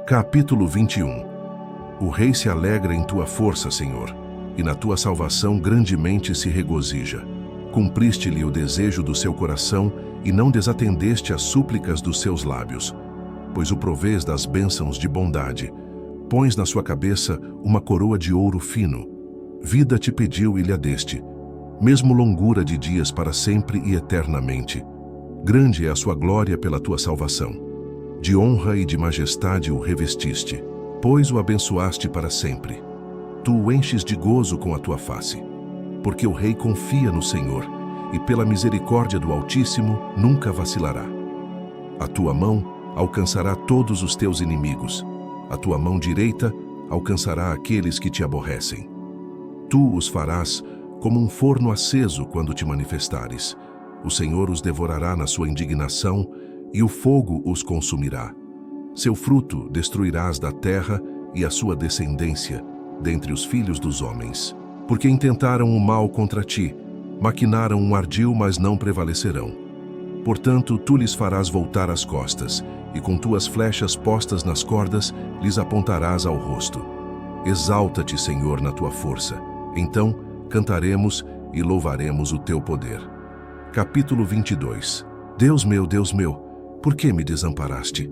Capítulo 21. O rei se alegra em tua força, Senhor, e na tua salvação grandemente se regozija. Cumpriste-lhe o desejo do seu coração e não desatendeste as súplicas dos seus lábios, pois o provês das bênçãos de bondade. Pões na sua cabeça uma coroa de ouro fino. Vida te pediu e lhe deste, mesmo longura de dias para sempre e eternamente. Grande é a sua glória pela tua salvação. De honra e de majestade o revestiste, pois o abençoaste para sempre. Tu o enches de gozo com a tua face, porque o rei confia no Senhor, e pela misericórdia do Altíssimo nunca vacilará. A tua mão alcançará todos os teus inimigos, a tua mão direita alcançará aqueles que te aborrecem. Tu os farás como um forno aceso quando te manifestares. O Senhor os devorará na sua indignação, e o fogo os consumirá. Seu fruto destruirás da terra e a sua descendência dentre os filhos dos homens. Porque intentaram o mal contra ti, maquinaram um ardil, mas não prevalecerão. Portanto, tu lhes farás voltar as costas, e com tuas flechas postas nas cordas, lhes apontarás ao rosto. Exalta-te, Senhor, na tua força. Então, cantaremos e louvaremos o teu poder. Capítulo 22. Deus meu, por que me desamparaste?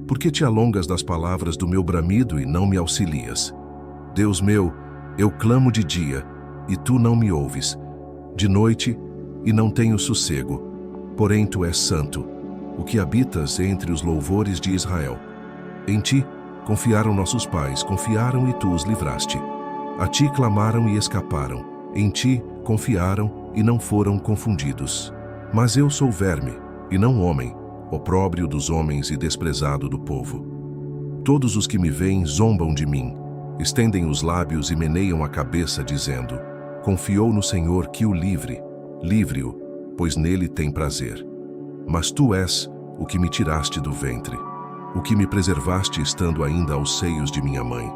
Por que te alongas das palavras do meu bramido e não me auxilias? Deus meu, eu clamo de dia, e tu não me ouves. De noite, e não tenho sossego. Porém tu és santo, o que habitas entre os louvores de Israel. Em ti confiaram nossos pais, confiaram e tu os livraste. A ti clamaram e escaparam. Em ti confiaram e não foram confundidos. Mas eu sou verme, e não homem, opróbrio dos homens e desprezado do povo. Todos os que me veem zombam de mim, estendem os lábios e meneiam a cabeça, dizendo: confiou no Senhor que o livre, livre-o, pois nele tem prazer. Mas tu és o que me tiraste do ventre, o que me preservaste estando ainda aos seios de minha mãe.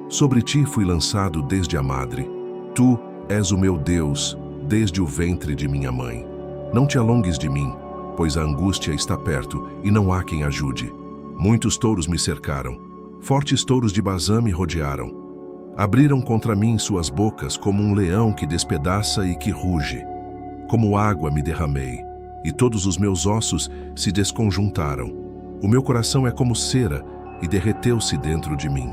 Sobre ti fui lançado desde a madre. Tu és o meu Deus, desde o ventre de minha mãe. Não te alongues de mim, pois a angústia está perto e não há quem ajude. Muitos touros me cercaram, fortes touros de Bazã me rodearam. Abriram contra mim suas bocas como um leão que despedaça e que ruge. Como água me derramei, e todos os meus ossos se desconjuntaram. O meu coração é como cera e derreteu-se dentro de mim.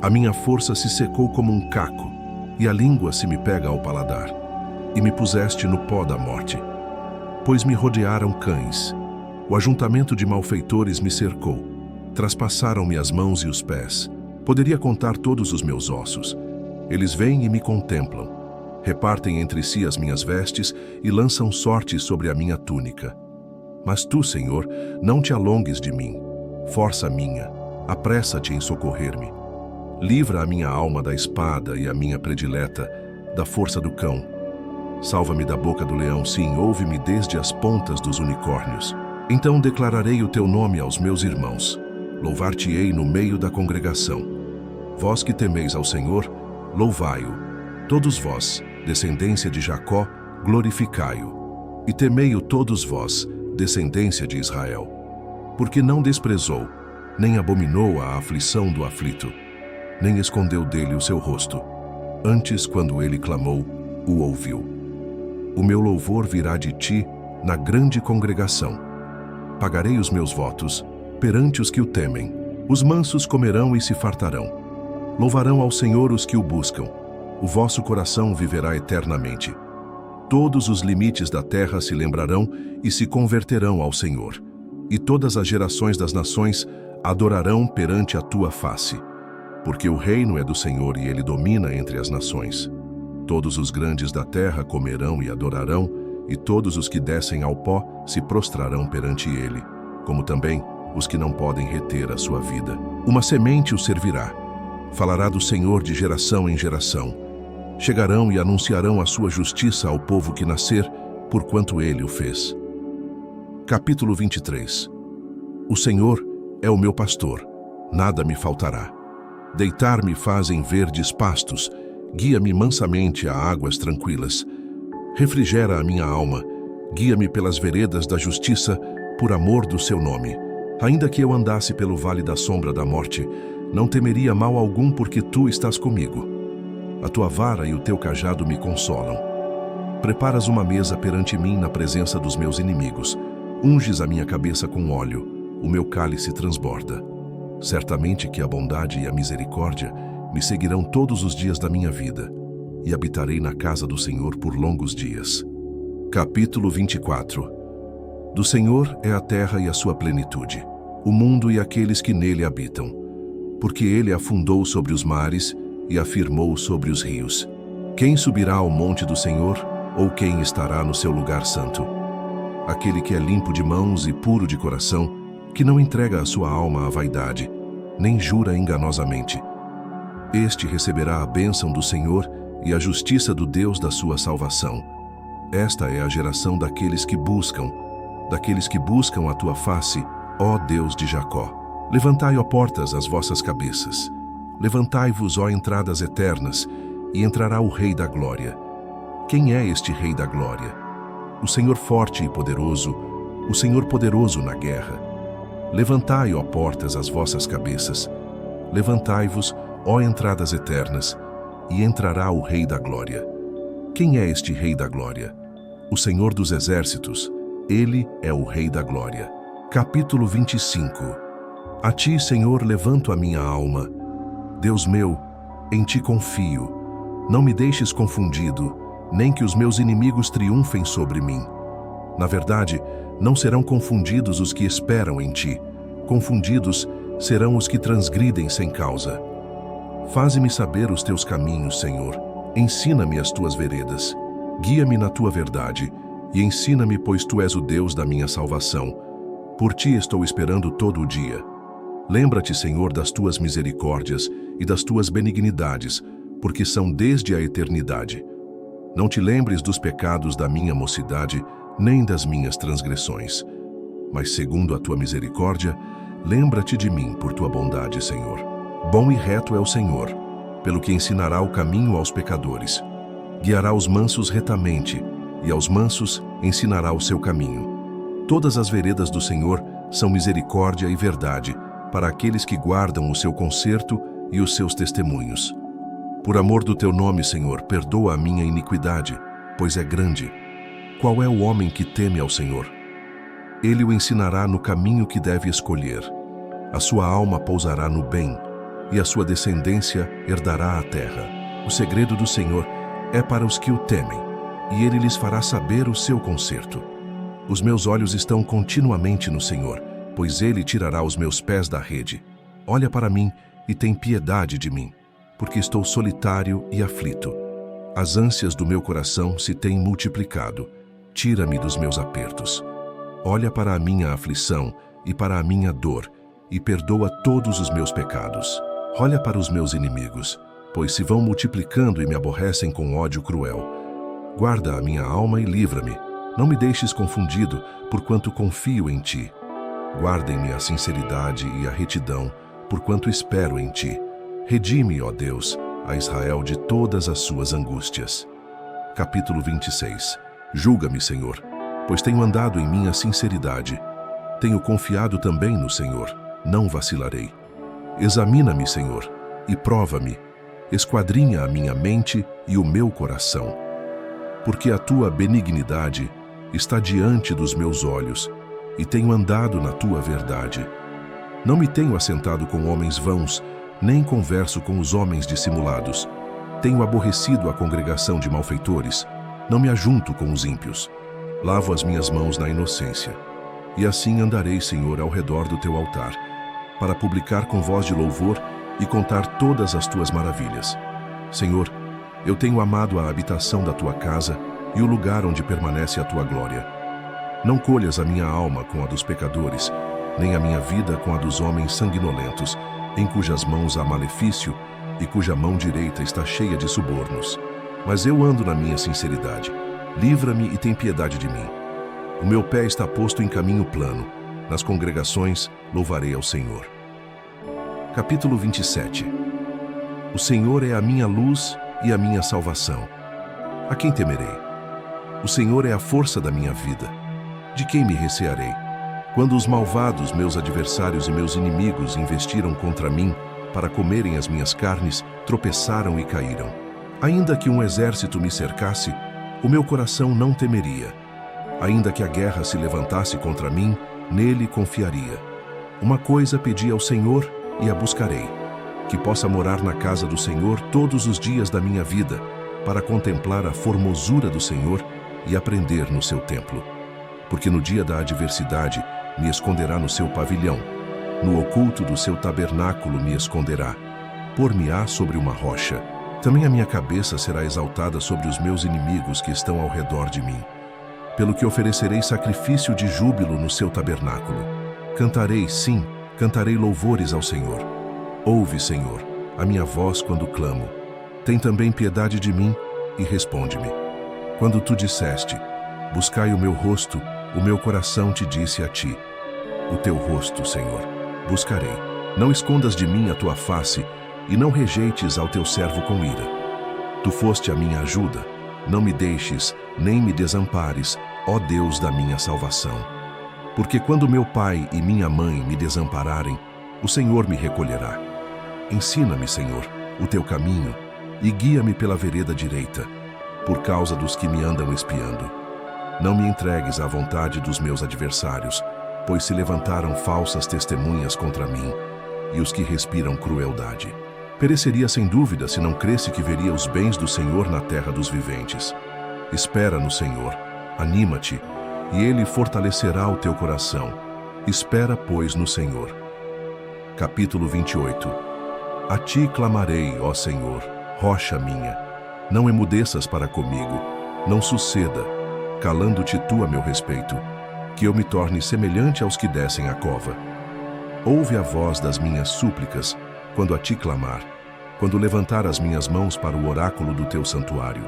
A minha força se secou como um caco, e a língua se me pega ao paladar. E me puseste no pó da morte. Pois me rodearam cães. O ajuntamento de malfeitores me cercou. Traspassaram-me as mãos e os pés. Poderia contar todos os meus ossos. Eles vêm e me contemplam. Repartem entre si as minhas vestes e lançam sorte sobre a minha túnica. Mas tu, Senhor, não te alongues de mim. Força minha, apressa-te em socorrer-me. Livra a minha alma da espada e a minha predileta da força do cão. Salva-me da boca do leão, sim, ouve-me desde as pontas dos unicórnios. Então declararei o teu nome aos meus irmãos. Louvar-te-ei no meio da congregação. Vós que temeis ao Senhor, louvai-o. Todos vós, descendência de Jacó, glorificai-o. E temei-o todos vós, descendência de Israel. Porque não desprezou, nem abominou a aflição do aflito, nem escondeu dele o seu rosto. Antes, quando ele clamou, o ouviu. O meu louvor virá de ti na grande congregação. Pagarei os meus votos perante os que o temem. Os mansos comerão e se fartarão. Louvarão ao Senhor os que o buscam. O vosso coração viverá eternamente. Todos os limites da terra se lembrarão e se converterão ao Senhor. E todas as gerações das nações adorarão perante a tua face. Porque o reino é do Senhor e ele domina entre as nações. Todos os grandes da terra comerão e adorarão, e todos os que descem ao pó se prostrarão perante ele, como também os que não podem reter a sua vida. Uma semente o servirá. Falará do Senhor de geração em geração. Chegarão e anunciarão a sua justiça ao povo que nascer, porquanto ele o fez. Capítulo 23. O Senhor é o meu pastor, nada me faltará. Deitar-me faz em verdes pastos, guia-me mansamente a águas tranquilas. Refrigera a minha alma, guia-me pelas veredas da justiça, por amor do seu nome. Ainda que eu andasse pelo vale da sombra da morte, não temeria mal algum, porque tu estás comigo. A tua vara e o teu cajado me consolam. Preparas uma mesa perante mim na presença dos meus inimigos. Unges a minha cabeça com óleo, o meu cálice transborda. Certamente que a bondade e a misericórdia me seguirão todos os dias da minha vida, e habitarei na casa do Senhor por longos dias. Capítulo 24. Do Senhor é a terra e a sua plenitude, o mundo e aqueles que nele habitam. Porque ele afundou sobre os mares e afirmou sobre os rios. Quem subirá ao monte do Senhor, ou quem estará no seu lugar santo? Aquele que é limpo de mãos e puro de coração, que não entrega a sua alma à vaidade, nem jura enganosamente. Este receberá a bênção do Senhor e a justiça do Deus da sua salvação. Esta é a geração daqueles que buscam a tua face, ó Deus de Jacó. Levantai, ó portas, as vossas cabeças. Levantai-vos, ó entradas eternas, e entrará o Rei da Glória. Quem é este Rei da Glória? O Senhor forte e poderoso, o Senhor poderoso na guerra. Levantai, ó portas, as vossas cabeças. Levantai-vos, ó entradas eternas, e entrará o Rei da Glória. Quem é este Rei da Glória? O Senhor dos Exércitos. Ele é o Rei da Glória. Capítulo 25. A ti, Senhor, levanto a minha alma. Deus meu, em ti confio. Não me deixes confundido, nem que os meus inimigos triunfem sobre mim. Na verdade, não serão confundidos os que esperam em ti. Confundidos serão os que transgridem sem causa. Faze-me saber os teus caminhos, Senhor. Ensina-me as tuas veredas. Guia-me na tua verdade e ensina-me, pois tu és o Deus da minha salvação. Por ti estou esperando todo o dia. Lembra-te, Senhor, das tuas misericórdias e das tuas benignidades, porque são desde a eternidade. Não te lembres dos pecados da minha mocidade, nem das minhas transgressões. Mas, segundo a tua misericórdia, lembra-te de mim por tua bondade, Senhor. Bom e reto é o Senhor, pelo que ensinará o caminho aos pecadores. Guiará os mansos retamente, e aos mansos ensinará o seu caminho. Todas as veredas do Senhor são misericórdia e verdade para aqueles que guardam o seu conserto e os seus testemunhos. Por amor do teu nome, Senhor, perdoa a minha iniquidade, pois é grande. Qual é o homem que teme ao Senhor? Ele o ensinará no caminho que deve escolher. A sua alma pousará no bem, e a sua descendência herdará a terra. O segredo do Senhor é para os que o temem, e ele lhes fará saber o seu conserto. Os meus olhos estão continuamente no Senhor, pois ele tirará os meus pés da rede. Olha para mim e tem piedade de mim, porque estou solitário e aflito. As ânsias do meu coração se têm multiplicado. Tira-me dos meus apertos. Olha para a minha aflição e para a minha dor, e perdoa todos os meus pecados. Olha para os meus inimigos, pois se vão multiplicando e me aborrecem com ódio cruel. Guarda a minha alma e livra-me. Não me deixes confundido, porquanto confio em ti. Guardem-me a sinceridade e a retidão, porquanto espero em ti. Redime, ó Deus, a Israel de todas as suas angústias. Capítulo 26. Julga-me, Senhor, pois tenho andado em minha sinceridade. Tenho confiado também no Senhor, não vacilarei. Examina-me, Senhor, e prova-me. Esquadrinha a minha mente e o meu coração. Porque a tua benignidade está diante dos meus olhos, e tenho andado na tua verdade. Não me tenho assentado com homens vãos, nem converso com os homens dissimulados. Tenho aborrecido a congregação de malfeitores, não me ajunto com os ímpios. Lavo as minhas mãos na inocência. E assim andarei, Senhor, ao redor do teu altar, para publicar com voz de louvor e contar todas as tuas maravilhas. Senhor, eu tenho amado a habitação da tua casa e o lugar onde permanece a tua glória. Não colhas a minha alma com a dos pecadores, nem a minha vida com a dos homens sanguinolentos, em cujas mãos há malefício e cuja mão direita está cheia de subornos. Mas eu ando na minha sinceridade. Livra-me e tem piedade de mim. O meu pé está posto em caminho plano. Nas congregações louvarei ao Senhor. Capítulo 27. O Senhor é a minha luz e a minha salvação. A quem temerei? O Senhor é a força da minha vida. De quem me recearei? Quando os malvados, meus adversários e meus inimigos investiram contra mim para comerem as minhas carnes, tropeçaram e caíram. Ainda que um exército me cercasse, o meu coração não temeria. Ainda que a guerra se levantasse contra mim, nele confiaria. Uma coisa pedi ao Senhor e a buscarei, que possa morar na casa do Senhor todos os dias da minha vida, para contemplar a formosura do Senhor e aprender no seu templo. Porque no dia da adversidade me esconderá no seu pavilhão, no oculto do seu tabernáculo me esconderá. Por-me-á sobre uma rocha. Também a minha cabeça será exaltada sobre os meus inimigos que estão ao redor de mim. Pelo que oferecerei sacrifício de júbilo no seu tabernáculo. Cantarei, sim, cantarei louvores ao Senhor. Ouve, Senhor, a minha voz quando clamo. Tem também piedade de mim e responde-me. Quando tu disseste, buscai o meu rosto, o meu coração te disse a ti. O teu rosto, Senhor, buscarei. Não escondas de mim a tua face e não rejeites ao teu servo com ira. Tu foste a minha ajuda, não me deixes, nem me desampares, ó Deus da minha salvação. Porque quando meu pai e minha mãe me desampararem, o Senhor me recolherá. Ensina-me, Senhor, o teu caminho e guia-me pela vereda direita, por causa dos que me andam espiando. Não me entregues à vontade dos meus adversários, pois se levantaram falsas testemunhas contra mim, e os que respiram crueldade. Pereceria sem dúvida se não cresse que veria os bens do Senhor na terra dos viventes. Espera no Senhor, anima-te, e Ele fortalecerá o teu coração. Espera, pois, no Senhor. Capítulo 28. A ti clamarei, ó Senhor, rocha minha. Não emudeças para comigo, não suceda, calando-te tu a meu respeito, que eu me torne semelhante aos que descem a cova. Ouve a voz das minhas súplicas, quando a ti clamar, quando levantar as minhas mãos para o oráculo do teu santuário.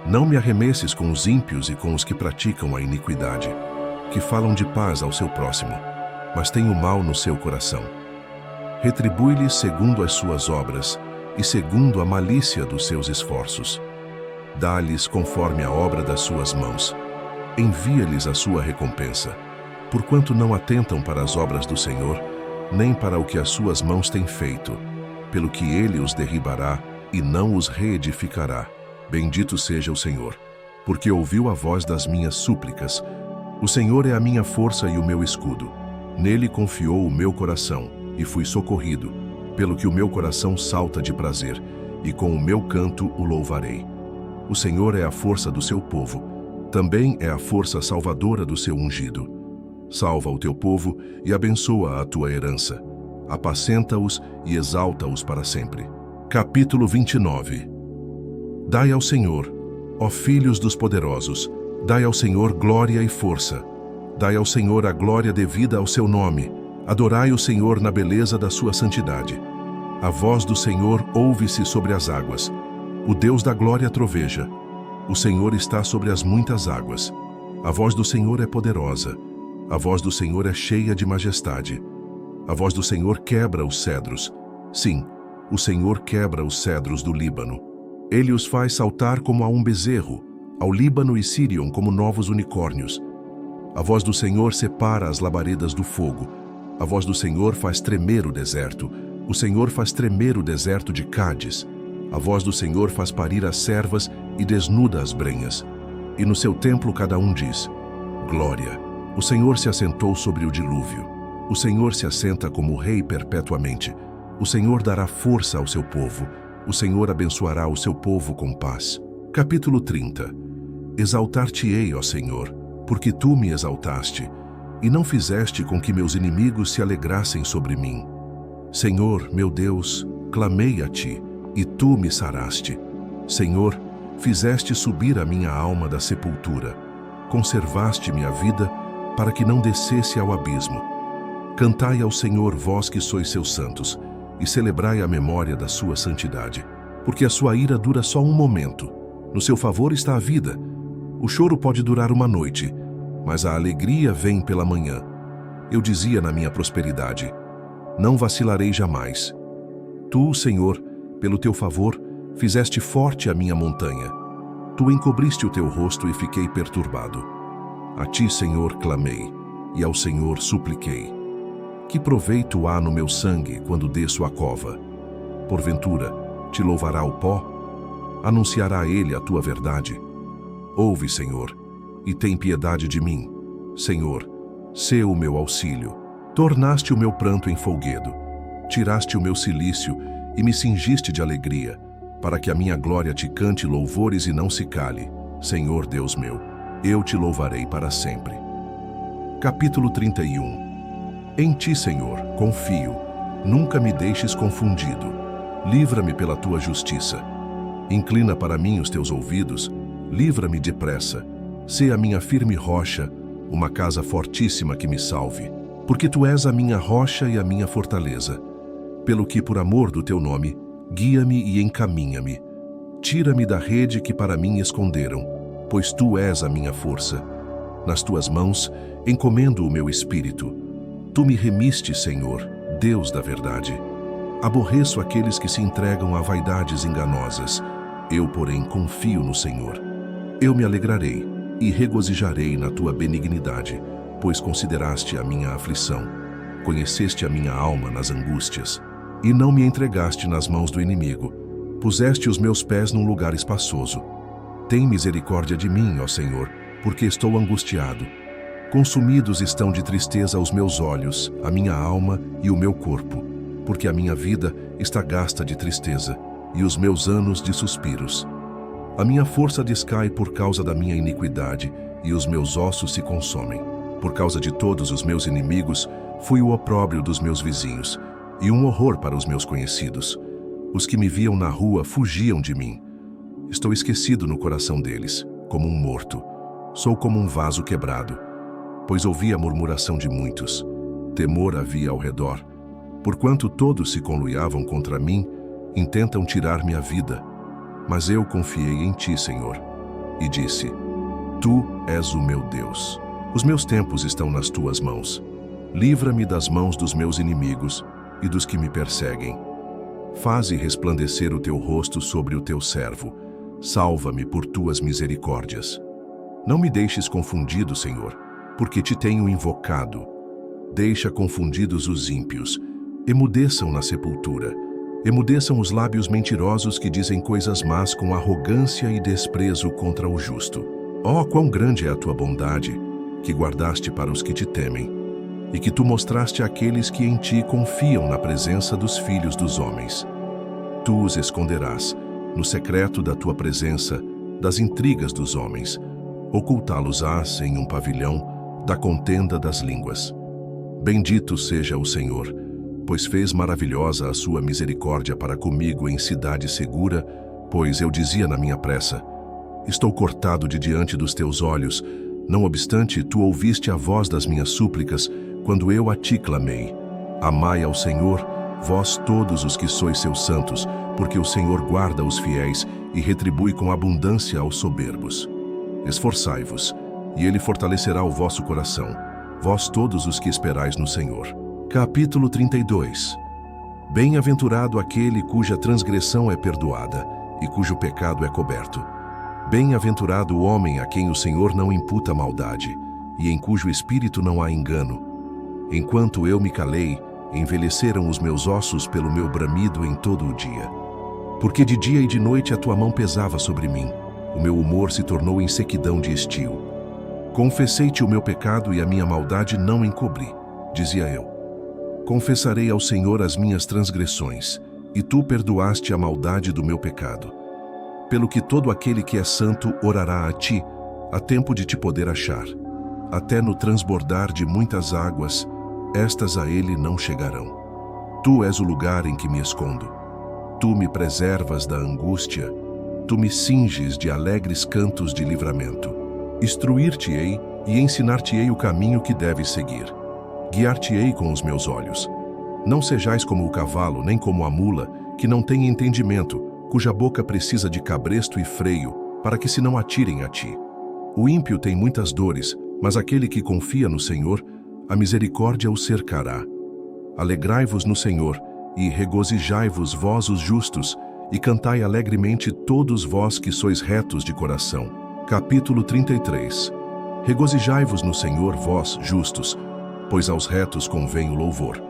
Não me arremesses com os ímpios e com os que praticam a iniquidade, que falam de paz ao seu próximo, mas têm o mal no seu coração. Retribui-lhes segundo as suas obras e segundo a malícia dos seus esforços. Dá-lhes conforme a obra das suas mãos. Envia-lhes a sua recompensa, porquanto não atentam para as obras do Senhor, nem para o que as suas mãos têm feito, pelo que ele os derribará e não os reedificará. Bendito seja o Senhor, porque ouviu a voz das minhas súplicas. O Senhor é a minha força e o meu escudo. Nele confiou o meu coração, e fui socorrido, pelo que o meu coração salta de prazer, e com o meu canto o louvarei. O Senhor é a força do seu povo, também é a força salvadora do seu ungido. Salva o teu povo e abençoa a tua herança. Apacenta-os e exalta-os para sempre. Capítulo 29. Dai ao Senhor, ó filhos dos poderosos, dai ao Senhor glória e força. Dai ao Senhor a glória devida ao seu nome. Adorai o Senhor na beleza da sua santidade. A voz do Senhor ouve-se sobre as águas. O Deus da glória troveja. O Senhor está sobre as muitas águas. A voz do Senhor é poderosa. A voz do Senhor é cheia de majestade. A voz do Senhor quebra os cedros. Sim, o Senhor quebra os cedros do Líbano. Ele os faz saltar como a um bezerro, ao Líbano e Sírion como novos unicórnios. A voz do Senhor separa as labaredas do fogo. A voz do Senhor faz tremer o deserto. O Senhor faz tremer o deserto de Cádiz. A voz do Senhor faz parir as servas e desnuda as brenhas. E no seu templo cada um diz: Glória! O Senhor se assentou sobre o dilúvio. O Senhor se assenta como rei perpetuamente. O Senhor dará força ao seu povo. O Senhor abençoará o seu povo com paz. Capítulo 30. Exaltar-te-ei, ó Senhor, porque tu me exaltaste, e não fizeste com que meus inimigos se alegrassem sobre mim. Senhor, meu Deus, clamei a ti, e tu me saraste. Senhor, fizeste subir a minha alma da sepultura. Conservaste-me a vida, para que não descesse ao abismo. Cantai ao Senhor, vós que sois seus santos, e celebrai a memória da sua santidade. Porque a sua ira dura só um momento. No seu favor está a vida. O choro pode durar uma noite, mas a alegria vem pela manhã. Eu dizia na minha prosperidade: não vacilarei jamais. Tu, Senhor, pelo teu favor, fizeste forte a minha montanha. Tu encobriste o teu rosto e fiquei perturbado. A ti, Senhor, clamei. e ao Senhor supliquei. Que proveito há no meu sangue quando desço a cova? Porventura, te louvará o pó? Anunciará ele a tua verdade? Ouve, Senhor, e tem piedade de mim. Senhor, sê o meu auxílio. Tornaste o meu pranto em folguedo. Tiraste o meu cilício e me cingiste de alegria, para que a minha glória te cante louvores e não se cale. Senhor Deus meu, eu te louvarei para sempre. Capítulo 31. Em ti, Senhor, confio. Nunca me deixes confundido. Livra-me pela tua justiça. Inclina para mim os teus ouvidos. Livra-me depressa. Sê a minha firme rocha, uma casa fortíssima que me salve. Porque tu és a minha rocha e a minha fortaleza. Pelo que, por amor do teu nome, guia-me e encaminha-me. Tira-me da rede que para mim esconderam, pois tu és a minha força. Nas tuas mãos encomendo o meu espírito. Tu me remiste, Senhor, Deus da verdade. Aborreço aqueles que se entregam a vaidades enganosas. Eu, porém, confio no Senhor. Eu me alegrarei e regozijarei na tua benignidade, pois consideraste a minha aflição. Conheceste a minha alma nas angústias, e não me entregaste nas mãos do inimigo. Puseste os meus pés num lugar espaçoso. Tem misericórdia de mim, ó Senhor, porque estou angustiado. Consumidos estão de tristeza os meus olhos, a minha alma e o meu corpo, porque a minha vida está gasta de tristeza, e os meus anos de suspiros. A minha força descai por causa da minha iniquidade, e os meus ossos se consomem. Por causa de todos os meus inimigos, fui o opróbrio dos meus vizinhos, e um horror para os meus conhecidos. Os que me viam na rua fugiam de mim. Estou esquecido no coração deles, como um morto. Sou como um vaso quebrado, pois ouvi a murmuração de muitos. Temor havia ao redor. Porquanto todos se conluiavam contra mim, intentam tirar-me a vida. Mas eu confiei em ti, Senhor, e disse: Tu és o meu Deus. Os meus tempos estão nas tuas mãos. Livra-me das mãos dos meus inimigos e dos que me perseguem. Faze resplandecer o teu rosto sobre o teu servo. Salva-me por tuas misericórdias. Não me deixes confundido, Senhor, porque te tenho invocado. Deixa confundidos os ímpios. Emudeçam na sepultura. Emudeçam os lábios mentirosos que dizem coisas más com arrogância e desprezo contra o justo. Oh, quão grande é a tua bondade, que guardaste para os que te temem, e que tu mostraste àqueles que em ti confiam na presença dos filhos dos homens. Tu os esconderás, no secreto da tua presença, das intrigas dos homens. Ocultá-los-ás em um pavilhão da contenda das línguas. Bendito seja o Senhor, pois fez maravilhosa a sua misericórdia para comigo em cidade segura, pois eu dizia na minha pressa: estou cortado de diante dos teus olhos. Não obstante, tu ouviste a voz das minhas súplicas, quando eu a ti clamei. Amai ao Senhor, vós todos os que sois seus santos, porque o Senhor guarda os fiéis e retribui com abundância aos soberbos. Esforçai-vos, e ele fortalecerá o vosso coração, vós todos os que esperais no Senhor. Capítulo 32. Bem-aventurado aquele cuja transgressão é perdoada, e cujo pecado é coberto. Bem-aventurado o homem a quem o Senhor não imputa maldade, e em cujo espírito não há engano. Enquanto eu me calei, envelheceram os meus ossos pelo meu bramido em todo o dia. Porque de dia e de noite a tua mão pesava sobre mim, o meu humor se tornou em sequidão de estio. Confessei-te o meu pecado e a minha maldade não encobri, dizia eu. Confessarei ao Senhor as minhas transgressões, e tu perdoaste a maldade do meu pecado. Pelo que todo aquele que é santo orará a ti, a tempo de te poder achar. Até no transbordar de muitas águas, estas a ele não chegarão. Tu és o lugar em que me escondo. Tu me preservas da angústia. Tu me cinges de alegres cantos de livramento. Instruir-te-ei e ensinar-te-ei o caminho que deves seguir. Guiar-te-ei com os meus olhos. Não sejais como o cavalo, nem como a mula, que não tem entendimento, cuja boca precisa de cabresto e freio, para que se não atirem a ti. O ímpio tem muitas dores, mas aquele que confia no Senhor, a misericórdia o cercará. Alegrai-vos no Senhor, e regozijai-vos vós os justos, e cantai alegremente todos vós que sois retos de coração. Capítulo 33. Regozijai-vos no Senhor, vós, justos, pois aos retos convém o louvor.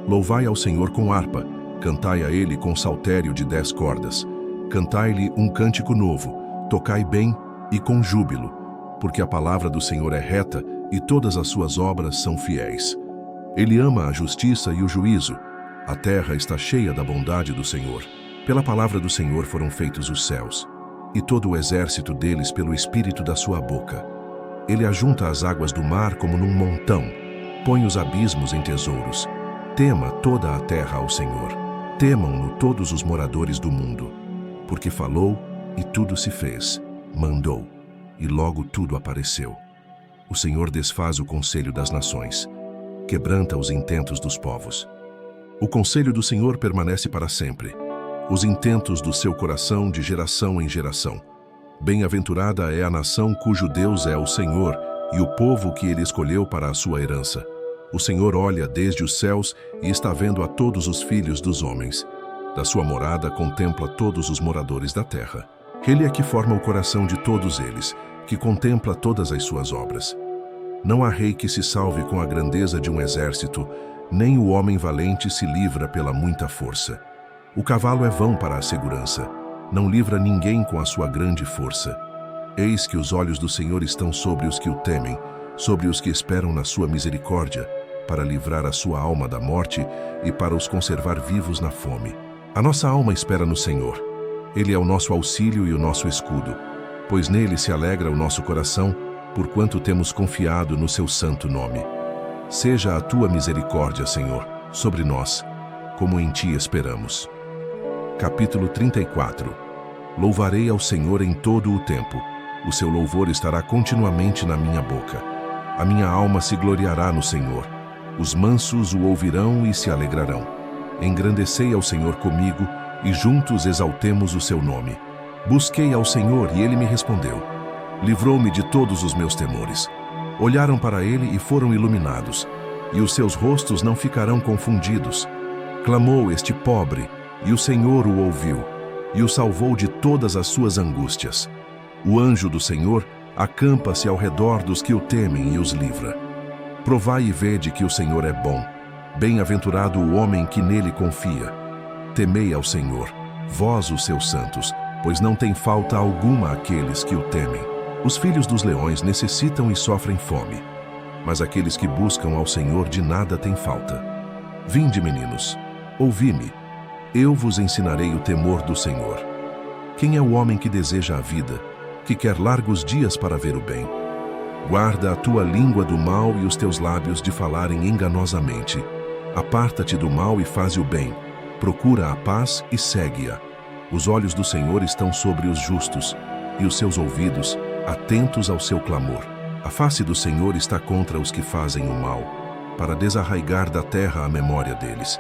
Louvai ao Senhor com harpa, cantai a Ele com saltério de 10 cordas. Cantai-lhe um cântico novo, tocai bem e com júbilo, porque a palavra do Senhor é reta e todas as suas obras são fiéis. Ele ama a justiça e o juízo. A terra está cheia da bondade do Senhor. Pela palavra do Senhor foram feitos os céus, e todo o exército deles pelo espírito da sua boca. Ele ajunta as águas do mar como num montão, põe os abismos em tesouros. Tema toda a terra ao Senhor. Temam-no todos os moradores do mundo. Porque falou, e tudo se fez. Mandou, e logo tudo apareceu. O Senhor desfaz o conselho das nações, quebranta os intentos dos povos. O conselho do Senhor permanece para sempre, os intentos do seu coração de geração em geração. Bem-aventurada é a nação cujo Deus é o Senhor e o povo que ele escolheu para a sua herança. O Senhor olha desde os céus e está vendo a todos os filhos dos homens. Da sua morada contempla todos os moradores da terra. Ele é que forma o coração de todos eles, que contempla todas as suas obras. Não há rei que se salve com a grandeza de um exército, nem o homem valente se livra pela muita força. O cavalo é vão para a segurança, não livra ninguém com a sua grande força. Eis que os olhos do Senhor estão sobre os que o temem, sobre os que esperam na sua misericórdia, para livrar a sua alma da morte e para os conservar vivos na fome. A nossa alma espera no Senhor. Ele é o nosso auxílio e o nosso escudo, pois nele se alegra o nosso coração, porquanto temos confiado no seu santo nome. Seja a tua misericórdia, Senhor, sobre nós, como em ti esperamos. Capítulo 34. Louvarei ao Senhor em todo o tempo. O seu louvor estará continuamente na minha boca. A minha alma se gloriará no Senhor. Os mansos o ouvirão e se alegrarão. Engrandecei ao Senhor comigo, e juntos exaltemos o seu nome. Busquei ao Senhor e ele me respondeu. Livrou-me de todos os meus temores. Olharam para ele e foram iluminados, e os seus rostos não ficarão confundidos. Clamou este pobre, e o Senhor o ouviu, e o salvou de todas as suas angústias. O anjo do Senhor acampa-se ao redor dos que o temem e os livra. Provai e vede que o Senhor é bom. Bem-aventurado o homem que nele confia. Temei ao Senhor, vós os seus santos, pois não tem falta alguma àqueles que o temem. Os filhos dos leões necessitam e sofrem fome, mas aqueles que buscam ao Senhor de nada têm falta. Vinde, meninos, ouvi-me, eu vos ensinarei o temor do Senhor. Quem é o homem que deseja a vida, que quer largos dias para ver o bem? Guarda a tua língua do mal e os teus lábios de falarem enganosamente. Aparta-te do mal e faze o bem. Procura a paz e segue-a. Os olhos do Senhor estão sobre os justos, e os seus ouvidos atentos ao seu clamor. A face do Senhor está contra os que fazem o mal, para desarraigar da terra a memória deles.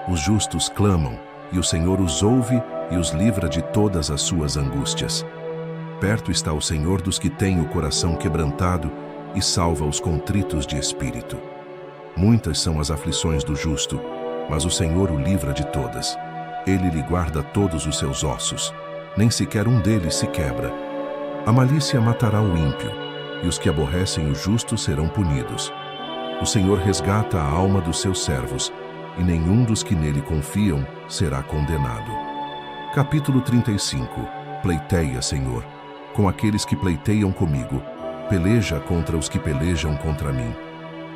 Os justos clamam, e o Senhor os ouve e os livra de todas as suas angústias. Perto está o Senhor dos que têm o coração quebrantado e salva os contritos de espírito. Muitas são as aflições do justo, mas o Senhor o livra de todas. Ele lhe guarda todos os seus ossos, nem sequer um deles se quebra. A malícia matará o ímpio, e os que aborrecem o justo serão punidos. O Senhor resgata a alma dos seus servos, e nenhum dos que nele confiam será condenado. Capítulo 35. Pleiteia, Senhor, com aqueles que pleiteiam comigo. Peleja contra os que pelejam contra mim.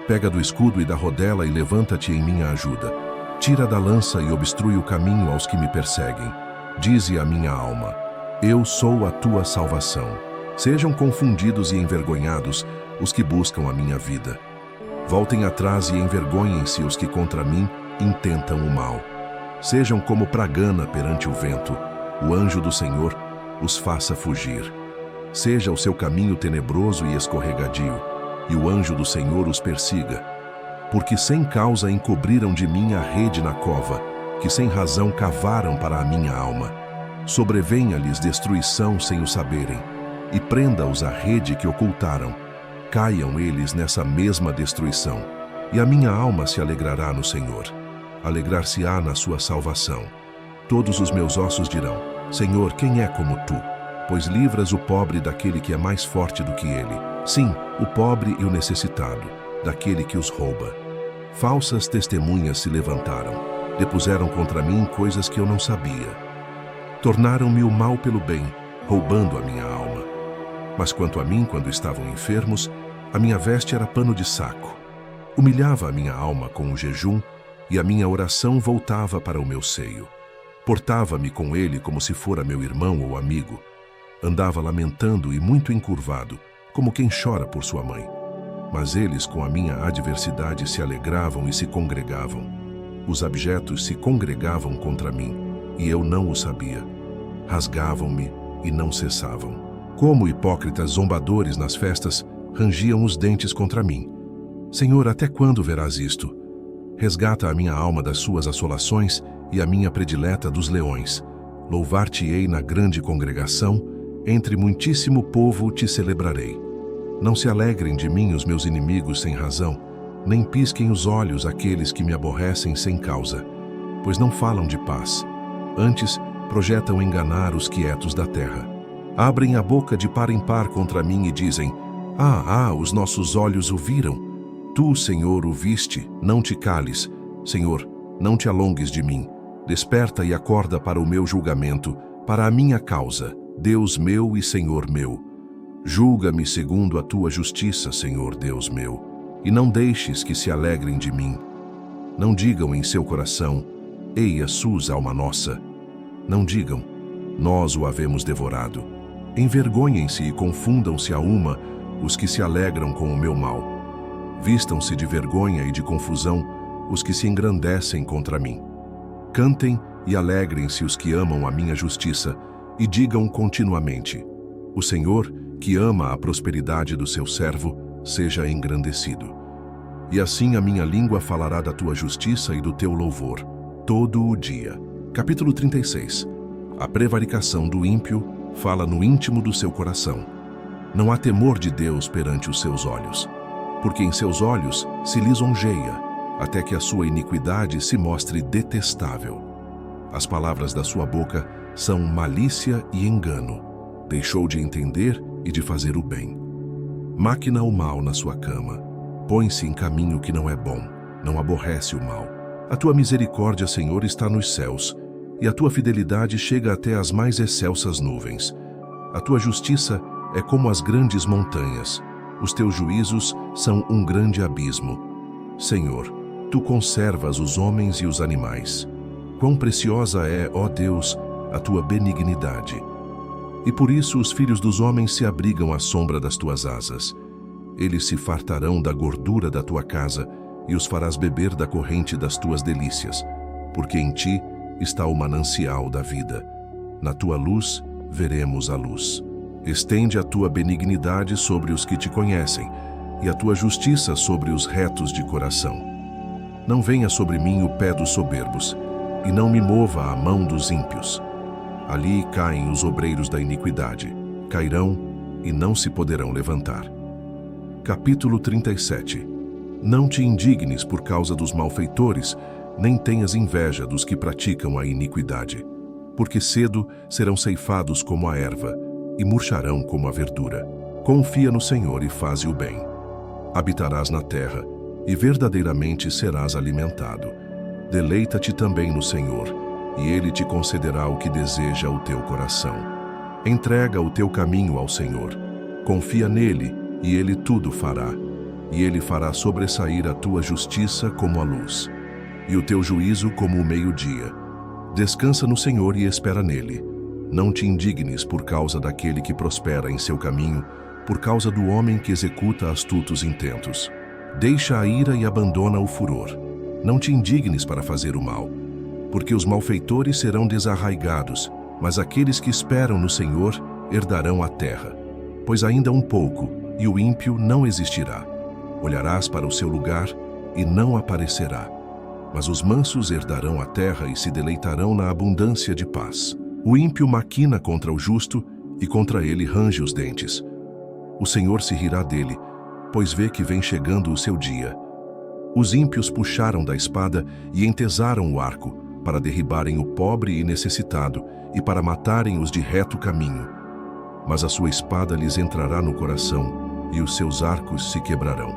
Pega do escudo e da rodela e levanta-te em minha ajuda. Tira da lança e obstrui o caminho aos que me perseguem. Dize a minha alma, eu sou a tua salvação. Sejam confundidos e envergonhados os que buscam a minha vida. Voltem atrás e envergonhem-se os que contra mim intentam o mal. Sejam como pragana perante o vento. O anjo do Senhor os faça fugir. Seja o seu caminho tenebroso e escorregadio, e o anjo do Senhor os persiga. Porque sem causa encobriram de mim a rede na cova, que sem razão cavaram para a minha alma. Sobrevenha-lhes destruição sem o saberem, e prenda-os a rede que ocultaram. Caiam eles nessa mesma destruição, e a minha alma se alegrará no Senhor. Alegrar-se-á na sua salvação. Todos os meus ossos dirão, Senhor, quem é como tu? Pois livras o pobre daquele que é mais forte do que ele, Sim, o pobre e o necessitado, daquele que os rouba. Falsas testemunhas se levantaram, depuseram contra mim coisas que eu não sabia. Tornaram-me o mal pelo bem, roubando a minha alma. Mas quanto a mim, quando estavam enfermos, a minha veste era pano de saco. Humilhava a minha alma com o jejum, e a minha oração voltava para o meu seio. Portava-me com ele como se fora meu irmão ou amigo. Andava lamentando e muito encurvado, como quem chora por sua mãe. Mas eles, com a minha adversidade, se alegravam e se congregavam. Os abjetos se congregavam contra mim, e eu não o sabia. Rasgavam-me e não cessavam. Como hipócritas zombadores nas festas, rangiam os dentes contra mim. Senhor, até quando verás isto? Resgata a minha alma das suas assolações e a minha predileta dos leões. Louvar-te-ei na grande congregação, entre muitíssimo povo te celebrarei. Não se alegrem de mim os meus inimigos sem razão, nem pisquem os olhos aqueles que me aborrecem sem causa, pois não falam de paz. Antes, projetam enganar os quietos da terra. Abrem a boca de par em par contra mim e dizem: os nossos olhos o viram. Tu, Senhor, o viste, não te cales. Senhor, não te alongues de mim. Desperta e acorda para o meu julgamento, para a minha causa, Deus meu e Senhor meu. Julga-me segundo a tua justiça, Senhor Deus meu, e não deixes que se alegrem de mim. Não digam em seu coração: eia sus, alma nossa. Não digam: nós o havemos devorado. Envergonhem-se e confundam-se a uma os que se alegram com o meu mal. Vistam-se de vergonha e de confusão os que se engrandecem contra mim. Cantem e alegrem-se os que amam a minha justiça, e digam continuamente: o Senhor, que ama a prosperidade do seu servo, seja engrandecido. E assim a minha língua falará da tua justiça e do teu louvor, todo o dia. Capítulo 36. A prevaricação do ímpio fala no íntimo do seu coração. Não há temor de Deus perante os seus olhos, porque em seus olhos se lisonjeia, até que a sua iniquidade se mostre detestável. As palavras da sua boca são malícia e engano. Deixou de entender e de fazer o bem. Máquina o mal na sua cama. Põe-se em caminho que não é bom. Não aborrece o mal. A tua misericórdia, Senhor, está nos céus, e a tua fidelidade chega até as mais excelsas nuvens. A tua justiça é como as grandes montanhas. Os teus juízos são um grande abismo. Senhor, tu conservas os homens e os animais. Quão preciosa é, ó Deus, a tua benignidade. E por isso os filhos dos homens se abrigam à sombra das tuas asas. Eles se fartarão da gordura da tua casa e os farás beber da corrente das tuas delícias, porque em ti está o manancial da vida. Na tua luz veremos a luz. Estende a tua benignidade sobre os que te conhecem e a tua justiça sobre os retos de coração. Não venha sobre mim o pé dos soberbos, e não me mova a mão dos ímpios. Ali caem os obreiros da iniquidade, cairão e não se poderão levantar. Capítulo 37. Não te indignes por causa dos malfeitores, nem tenhas inveja dos que praticam a iniquidade, porque cedo serão ceifados como a erva, e murcharão como a verdura. Confia no Senhor e faze o bem. Habitarás na terra, e verdadeiramente serás alimentado. Deleita-te também no Senhor, e Ele te concederá o que deseja o teu coração. Entrega o teu caminho ao Senhor. Confia nele, e Ele tudo fará. E Ele fará sobressair a tua justiça como a luz, e o teu juízo como o meio-dia. Descansa no Senhor e espera nele. Não te indignes por causa daquele que prospera em seu caminho, por causa do homem que executa astutos intentos. Deixa a ira e abandona o furor. Não te indignes para fazer o mal, porque os malfeitores serão desarraigados, mas aqueles que esperam no Senhor herdarão a terra. Pois ainda um pouco, e o ímpio não existirá. Olharás para o seu lugar, e não aparecerá. Mas os mansos herdarão a terra e se deleitarão na abundância de paz. O ímpio maquina contra o justo, e contra ele range os dentes. O Senhor se rirá dele, pois vê que vem chegando o seu dia. Os ímpios puxaram da espada e entesaram o arco, para derribarem o pobre e necessitado, e para matarem os de reto caminho. Mas a sua espada lhes entrará no coração, e os seus arcos se quebrarão.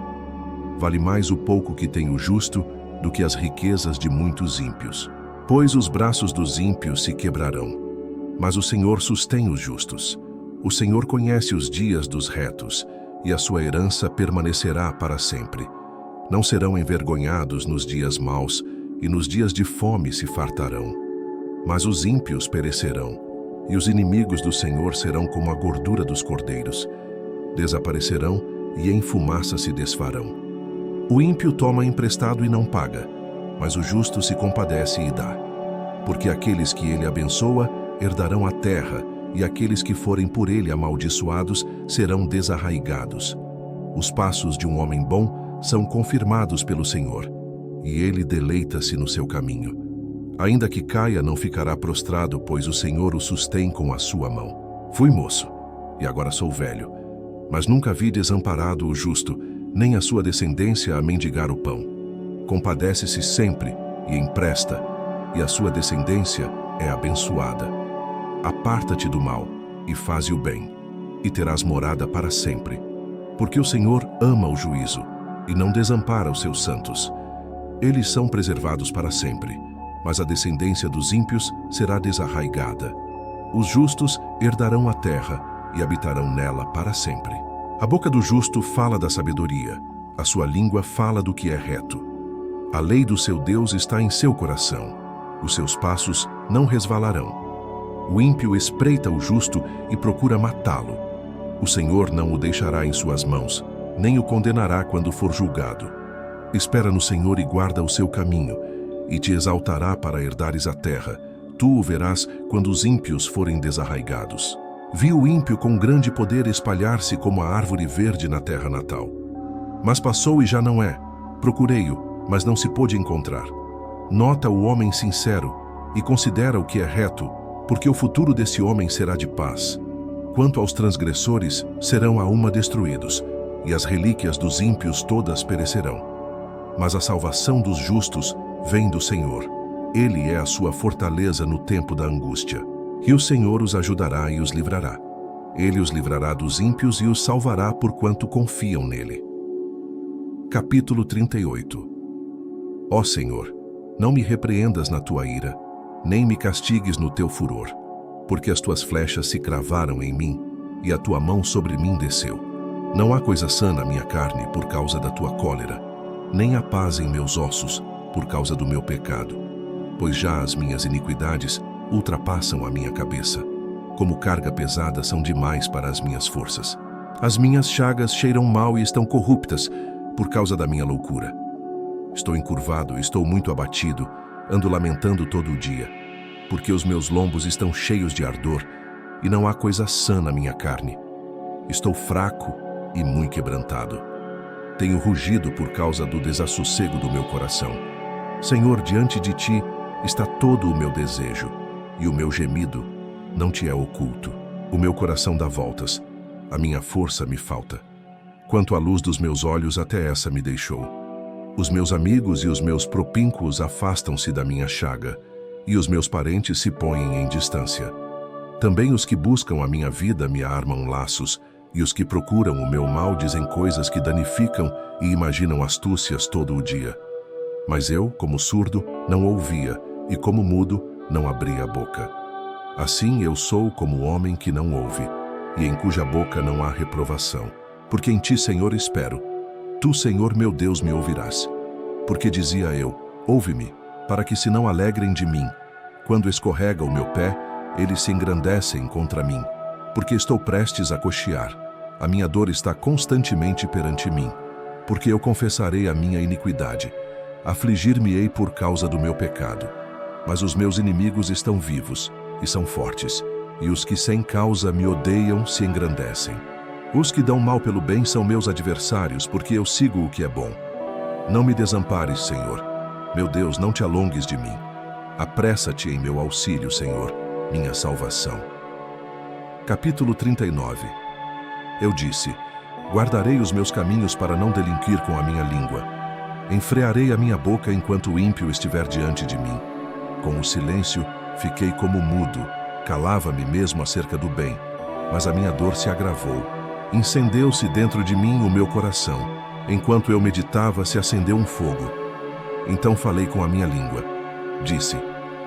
Vale mais o pouco que tem o justo do que as riquezas de muitos ímpios. Pois os braços dos ímpios se quebrarão, mas o Senhor sustém os justos. O Senhor conhece os dias dos retos, e a sua herança permanecerá para sempre. Não serão envergonhados nos dias maus, e nos dias de fome se fartarão. Mas os ímpios perecerão, e os inimigos do Senhor serão como a gordura dos cordeiros. Desaparecerão, e em fumaça se desfarão. O ímpio toma emprestado e não paga, mas o justo se compadece e dá. Porque aqueles que ele abençoa herdarão a terra, e aqueles que forem por ele amaldiçoados serão desarraigados. Os passos de um homem bom são confirmados pelo Senhor, e ele deleita-se no seu caminho. Ainda que caia, não ficará prostrado, pois o Senhor o sustém com a sua mão. Fui moço, e agora sou velho, mas nunca vi desamparado o justo, nem a sua descendência a mendigar o pão. Compadece-se sempre e empresta, e a sua descendência é abençoada. Aparta-te do mal e faze o bem, e terás morada para sempre. Porque o Senhor ama o juízo e não desampara os seus santos. Eles são preservados para sempre, mas a descendência dos ímpios será desarraigada. Os justos herdarão a terra e habitarão nela para sempre. A boca do justo fala da sabedoria, a sua língua fala do que é reto. A lei do seu Deus está em seu coração, os seus passos não resvalarão. O ímpio espreita o justo e procura matá-lo. O Senhor não o deixará em suas mãos, nem o condenará quando for julgado. Espera no Senhor e guarda o seu caminho, e te exaltará para herdares a terra. Tu o verás quando os ímpios forem desarraigados. Vi o ímpio com grande poder espalhar-se como a árvore verde na terra natal. Mas passou e já não é. Procurei-o, mas não se pôde encontrar. Nota o homem sincero e considera o que é reto, porque o futuro desse homem será de paz. Quanto aos transgressores, serão a uma destruídos, e as relíquias dos ímpios todas perecerão. Mas a salvação dos justos vem do Senhor. Ele é a sua fortaleza no tempo da angústia. E o Senhor os ajudará e os livrará. Ele os livrará dos ímpios e os salvará porquanto confiam nele. Capítulo 38. Ó Senhor, não me repreendas na tua ira, nem me castigues no teu furor, porque as tuas flechas se cravaram em mim, e a tua mão sobre mim desceu. Não há coisa sã na minha carne por causa da tua cólera, nem há paz em meus ossos por causa do meu pecado, pois já as minhas iniquidades ultrapassam a minha cabeça, como carga pesada são demais para as minhas forças. As minhas chagas cheiram mal e estão corruptas por causa da minha loucura. Estou encurvado, estou muito abatido, ando lamentando todo o dia, porque os meus lombos estão cheios de ardor, e não há coisa sã na minha carne. Estou fraco e muito quebrantado. Tenho rugido por causa do desassossego do meu coração. Senhor, diante de ti está todo o meu desejo, e o meu gemido não te é oculto. O meu coração dá voltas, a minha força me falta. Quanto à luz dos meus olhos, até essa me deixou. Os meus amigos e os meus propíncos afastam-se da minha chaga, e os meus parentes se põem em distância. Também os que buscam a minha vida me armam laços, e os que procuram o meu mal dizem coisas que danificam e imaginam astúcias todo o dia. Mas eu, como surdo, não ouvia, e como mudo, não abria a boca. Assim eu sou como o homem que não ouve, e em cuja boca não há reprovação. Porque em ti, Senhor, espero. Tu, Senhor meu Deus, me ouvirás. Porque dizia eu, ouve-me, para que se não alegrem de mim. Quando escorrega o meu pé, eles se engrandecem contra mim. Porque estou prestes a coxear. A minha dor está constantemente perante mim. Porque eu confessarei a minha iniquidade. Afligir-me-ei por causa do meu pecado. Mas os meus inimigos estão vivos e são fortes, e os que sem causa me odeiam se engrandecem. Os que dão mal pelo bem são meus adversários, porque eu sigo o que é bom. Não me desampares, Senhor. Meu Deus, não te alongues de mim. Apressa-te em meu auxílio, Senhor, minha salvação. Capítulo 39. Eu disse, guardarei os meus caminhos para não delinquir com a minha língua. Enfrearei a minha boca enquanto o ímpio estiver diante de mim. Com o silêncio, fiquei como mudo, calava-me mesmo acerca do bem, mas a minha dor se agravou. Incendeu-se dentro de mim o meu coração. Enquanto eu meditava, se acendeu um fogo. Então falei com a minha língua. Disse: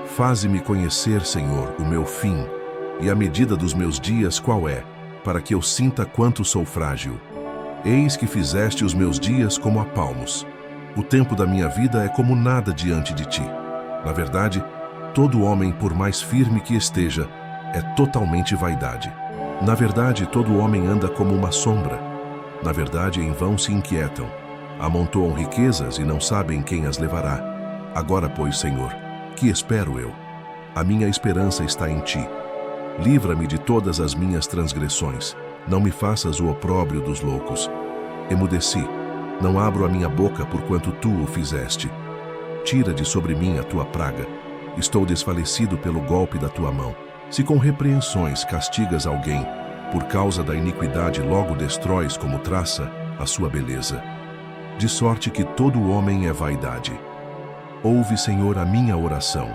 Faze-me conhecer, Senhor, o meu fim, e a medida dos meus dias qual é, para que eu sinta quanto sou frágil. Eis que fizeste os meus dias como a palmos. O tempo da minha vida é como nada diante de ti. Na verdade, todo homem, por mais firme que esteja, é totalmente vaidade. Na verdade, todo homem anda como uma sombra. Na verdade, em vão se inquietam. Amontoam riquezas e não sabem quem as levará. Agora, pois, Senhor, que espero eu? A minha esperança está em ti. Livra-me de todas as minhas transgressões. Não me faças o opróbrio dos loucos. Emudeci. Não abro a minha boca porquanto tu o fizeste. Tira de sobre mim a tua praga. Estou desfalecido pelo golpe da tua mão. Se com repreensões castigas alguém, por causa da iniquidade logo destróis como traça a sua beleza. De sorte que todo homem é vaidade. Ouve, Senhor, a minha oração,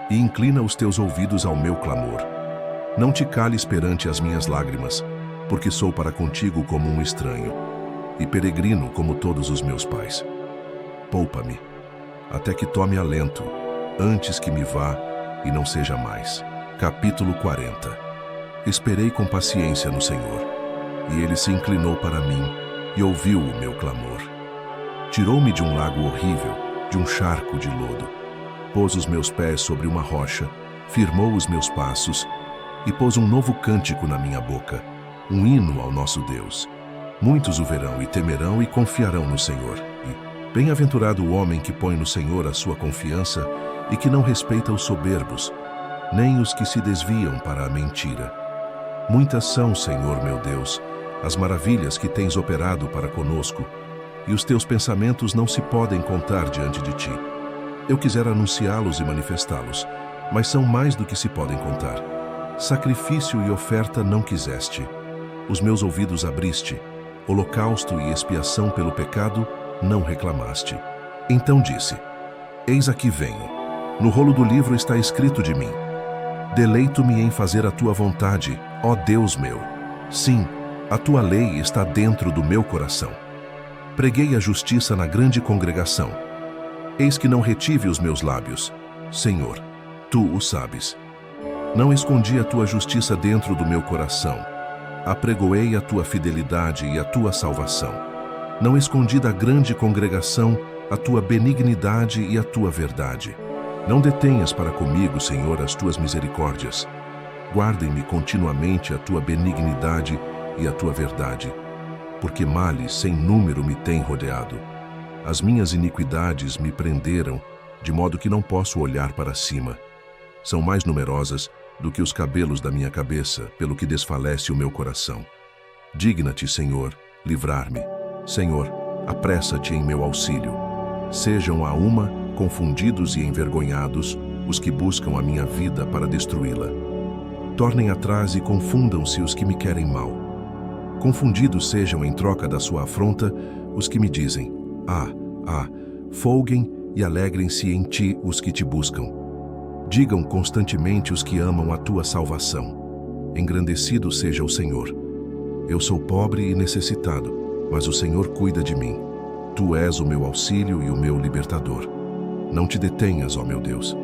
e inclina os teus ouvidos ao meu clamor. Não te cales perante as minhas lágrimas, porque sou para contigo como um estranho, e peregrino como todos os meus pais. Poupa-me, até que tome alento, antes que me vá e não seja mais. Capítulo 40. Esperei com paciência no Senhor, e ele se inclinou para mim e ouviu o meu clamor. Tirou-me de um lago horrível, de um charco de lodo. Pôs os meus pés sobre uma rocha, firmou os meus passos e pôs um novo cântico na minha boca, um hino ao nosso Deus. Muitos o verão e temerão e confiarão no Senhor. E bem-aventurado o homem que põe no Senhor a sua confiança e que não respeita os soberbos, nem os que se desviam para a mentira. Muitas são, Senhor meu Deus, as maravilhas que tens operado para conosco, e os teus pensamentos não se podem contar diante de ti. Eu quisera anunciá-los e manifestá-los, mas são mais do que se podem contar. Sacrifício e oferta não quiseste. Os meus ouvidos abriste. Holocausto e expiação pelo pecado não reclamaste. Então disse: Eis aqui venho. No rolo do livro está escrito de mim: Deleito-me em fazer a tua vontade, ó Deus meu. Sim, a tua lei está dentro do meu coração. Preguei a justiça na grande congregação. Eis que não retive os meus lábios. Senhor, tu o sabes. Não escondi a tua justiça dentro do meu coração. Apregoei a tua fidelidade e a tua salvação. Não escondi da grande congregação a tua benignidade e a tua verdade. Não detenhas para comigo, Senhor, as tuas misericórdias. Guardem-me continuamente a tua benignidade e a tua verdade, porque males sem número me têm rodeado. As minhas iniquidades me prenderam, de modo que não posso olhar para cima. São mais numerosas do que os cabelos da minha cabeça, pelo que desfalece o meu coração. Digna-te, Senhor, livrar-me. Senhor, apressa-te em meu auxílio. Sejam a uma confundidos e envergonhados os que buscam a minha vida para destruí-la. Tornem atrás e confundam-se os que me querem mal. Confundidos sejam em troca da sua afronta os que me dizem: folguem e alegrem-se em ti os que te buscam. Digam constantemente os que amam a tua salvação: engrandecido seja o Senhor. Eu sou pobre e necessitado, mas o Senhor cuida de mim. Tu és o meu auxílio e o meu libertador. Não te detenhas, ó meu Deus.